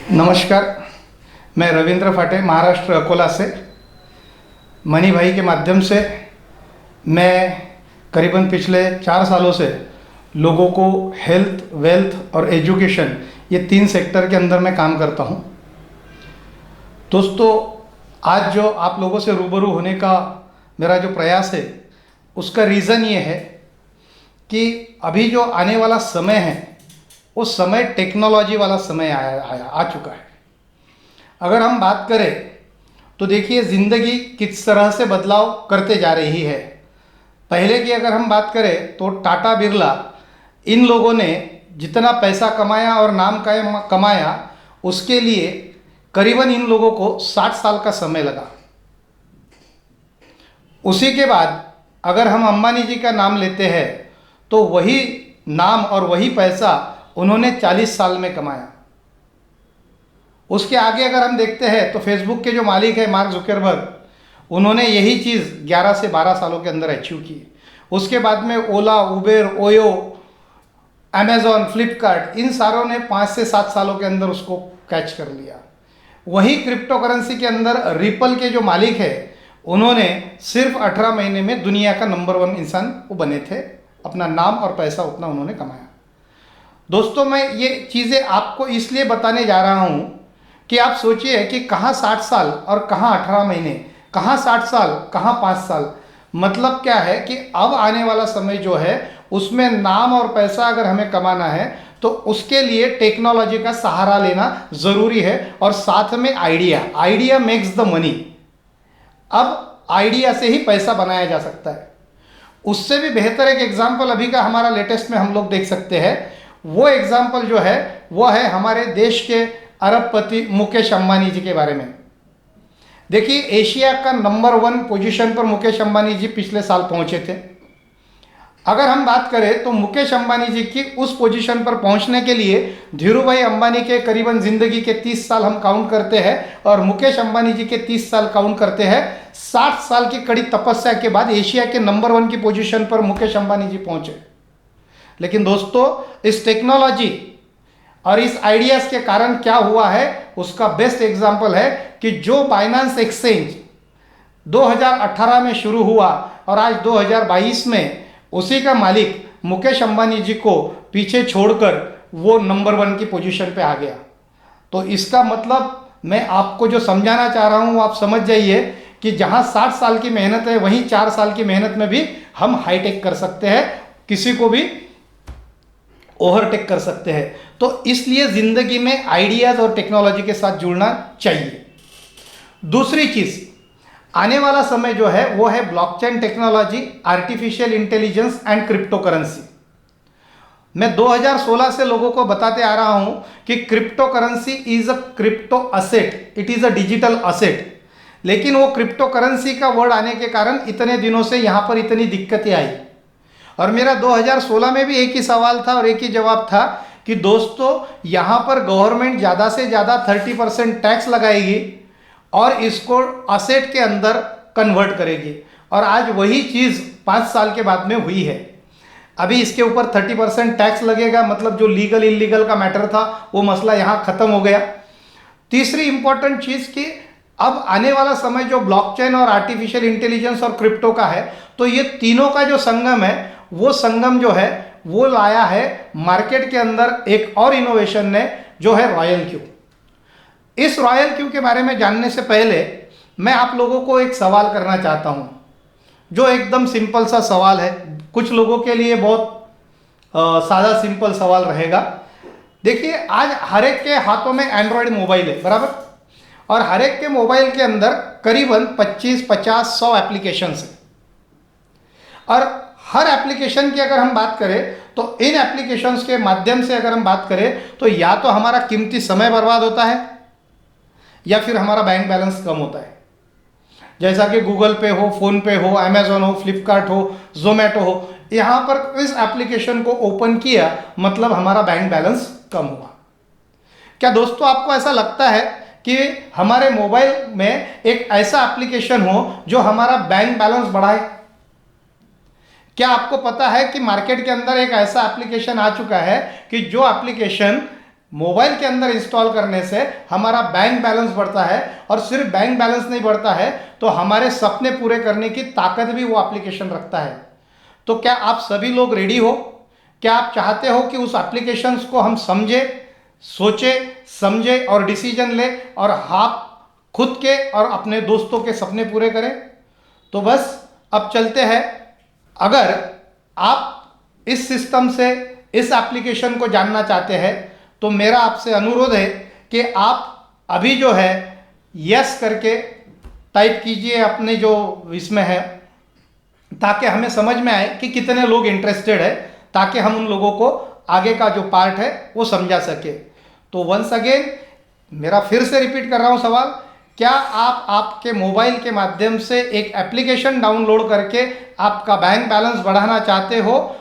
नमस्कार, मैं रविंद्र फाटे महाराष्ट्र अकोला से मनी भाई के माध्यम से मैं करीबन पिछले 4 सालों से लोगों को हेल्थ, वेल्थ और एजुकेशन ये 3 सेक्टर के अंदर मैं काम करता हूँ। दोस्तों, आज जो आप लोगों से रूबरू होने का मेरा जो प्रयास है उसका रीज़न ये है कि अभी जो आने वाला समय है उस समय टेक्नोलॉजी वाला समय आ चुका है। अगर हम बात करें तो देखिए ज़िंदगी किस तरह से बदलाव करते जा रही है। पहले की अगर हम बात करें तो टाटा बिरला इन लोगों ने जितना पैसा कमाया और नाम कमाया उसके लिए करीबन इन लोगों को 60 साल का समय लगा। उसी के बाद अगर हम अंबानी जी का नाम लेते हैं तो वही नाम और वही पैसा उन्होंने 40 साल में कमाया। उसके आगे अगर हम देखते हैं तो फेसबुक के जो मालिक है मार्क जुकरबर्ग, उन्होंने यही चीज़ 11 से 12 सालों के अंदर अचीव की। उसके बाद में ओला, उबेर, ओयो, अमेज़ॉन, फ्लिपकार्ट, इन सारों ने 5 से 7 सालों के अंदर उसको कैच कर लिया। वही क्रिप्टो करेंसी के अंदर रिपल के जो मालिक है उन्होंने सिर्फ 18 महीने में दुनिया का नंबर 1 इंसान वो बने थे। अपना नाम और पैसा उतना उन्होंने कमाया। दोस्तों, मैं ये चीज़ें आपको इसलिए बताने जा रहा हूँ कि आप सोचिए कि कहाँ 60 साल और कहाँ 18 महीने, कहाँ 60 साल कहाँ 5 साल। मतलब क्या है कि अब आने वाला समय जो है उसमें नाम और पैसा अगर हमें कमाना है तो उसके लिए टेक्नोलॉजी का सहारा लेना ज़रूरी है और साथ में आइडिया मेक्स द मनी। अब आइडिया से ही पैसा बनाया जा सकता है। उससे भी बेहतर एक एग्जाम्पल अभी का हमारा लेटेस्ट में हम लोग देख सकते हैं। वो एग्जाम्पल जो है वो है हमारे देश के अरबपति मुकेश अंबानी जी के बारे में। देखिए, एशिया का नंबर 1 पोजीशन पर मुकेश अंबानी जी पिछले साल पहुंचे थे। अगर हम बात करें तो मुकेश अंबानी जी की उस पोजीशन पर पहुंचने के लिए धीरूभाई अंबानी के करीबन ज़िंदगी के 30 साल हम काउंट करते हैं और मुकेश अंबानी जी के 30 साल काउंट करते हैं। 60 साल की कड़ी तपस्या के बाद एशिया के नंबर 1 की पोजीशन पर मुकेश अंबानी जी पहुंचे। लेकिन दोस्तों, इस टेक्नोलॉजी और इस आइडियाज़ के कारण क्या हुआ है उसका बेस्ट एग्जाम्पल है कि जो बाइनेंस एक्सचेंज 2018 में शुरू हुआ और आज 2022 में उसी का मालिक मुकेश अंबानी जी को पीछे छोड़कर वो नंबर 1 की पोजीशन पे आ गया। तो इसका मतलब मैं आपको जो समझाना चाह रहा हूँ आप समझ जाइए कि जहाँ 60 साल की मेहनत है वहीं 4 साल की मेहनत में भी हम हाईटेक कर सकते हैं, किसी को भी ओवरटेक कर सकते हैं। तो इसलिए ज़िंदगी में आइडियाज़ और टेक्नोलॉजी के साथ जुड़ना चाहिए। दूसरी चीज़, आने वाला समय जो है वो है blockchain technology, artificial intelligence and crypto currency. मैं 2016 से लोगों को बताते आ रहा हूं कि crypto currency is a crypto asset, it is a digital asset. लेकिन वो क्रिप्टो करेंसी का वर्ड आने के कारण इतने दिनों से यहाँ पर इतनी दिक्कतें आई। और मेरा 2016 में भी एक ही सवाल था और एक ही जवाब था कि दोस्तों, यहाँ पर गवर्नमेंट ज़्यादा से ज़्यादा 30% टैक्स लगाएगी और इसको असेट के अंदर कन्वर्ट करेगी। और आज वही चीज़ 5 साल के बाद में हुई है। अभी इसके ऊपर 30% टैक्स लगेगा, मतलब जो लीगल इलीगल का मैटर था वो मसला यहाँ ख़त्म हो गया। तीसरी इंपॉर्टेंट चीज़ कि अब आने वाला समय जो ब्लॉकचेन और आर्टिफिशियल इंटेलिजेंस और क्रिप्टो का है, तो ये तीनों का जो संगम है वो संगम जो है वो लाया है मार्केट के अंदर एक और इनोवेशन ने, जो है रॉयल क्यू। इस रॉयल क्यू के बारे में जानने से पहले मैं आप लोगों को एक सवाल करना चाहता हूं, जो एकदम सिंपल सा सवाल है। कुछ लोगों के लिए बहुत सादा सिंपल सवाल रहेगा। देखिए, आज हर एक के हाथों में एंड्रॉयड मोबाइल है, बराबर, और हर एक के मोबाइल के अंदर करीबन 25, 50, 100 एप्लीकेशंस हैं। और हर एप्लीकेशन की अगर हम बात करें तो इन एप्लीकेशंस के माध्यम से अगर हम बात करें तो या तो हमारा कीमती समय बर्बाद होता है या फिर हमारा बैंक बैलेंस कम होता है। जैसा कि गूगल पे हो, फ़ोन पे हो, अमेज़ॉन हो, फ्लिपकार्ट हो, जोमेटो हो, यहाँ पर इस एप्लीकेशन को ओपन किया मतलब हमारा बैंक बैलेंस कम हुआ। क्या दोस्तों आपको ऐसा लगता है कि हमारे मोबाइल में एक ऐसा एप्लीकेशन हो जो हमारा बैंक बैलेंस बढ़ाए? क्या आपको पता है कि मार्केट के अंदर एक ऐसा एप्लीकेशन आ चुका है कि जो एप्लीकेशन मोबाइल के अंदर इंस्टॉल करने से हमारा बैंक बैलेंस बढ़ता है, और सिर्फ बैंक बैलेंस नहीं बढ़ता है तो हमारे सपने पूरे करने की ताकत भी वो एप्लीकेशन रखता है। तो क्या आप सभी लोग रेडी हो? क्या आप चाहते हो कि उस एप्लीकेशंस को हम समझे, सोचे, समझे और डिसीजन ले, और आप खुद के और अपने दोस्तों के सपने पूरे करें? तो बस अब चलते हैं। अगर आप इस सिस्टम से, इस एप्लीकेशन को जानना चाहते हैं तो मेरा आपसे अनुरोध है कि आप अभी जो है यस करके टाइप कीजिए अपने जो इसमें है, ताकि हमें समझ में आए कि कितने लोग इंटरेस्टेड है, ताकि हम उन लोगों को आगे का जो पार्ट है वो समझा सके। तो वंस अगेन मेरा फिर से रिपीट कर रहा हूँ सवाल, क्या आप आपके मोबाइल के माध्यम से एक एप्लीकेशन डाउनलोड करके आपका बैंक बैलेंस बढ़ाना चाहते हो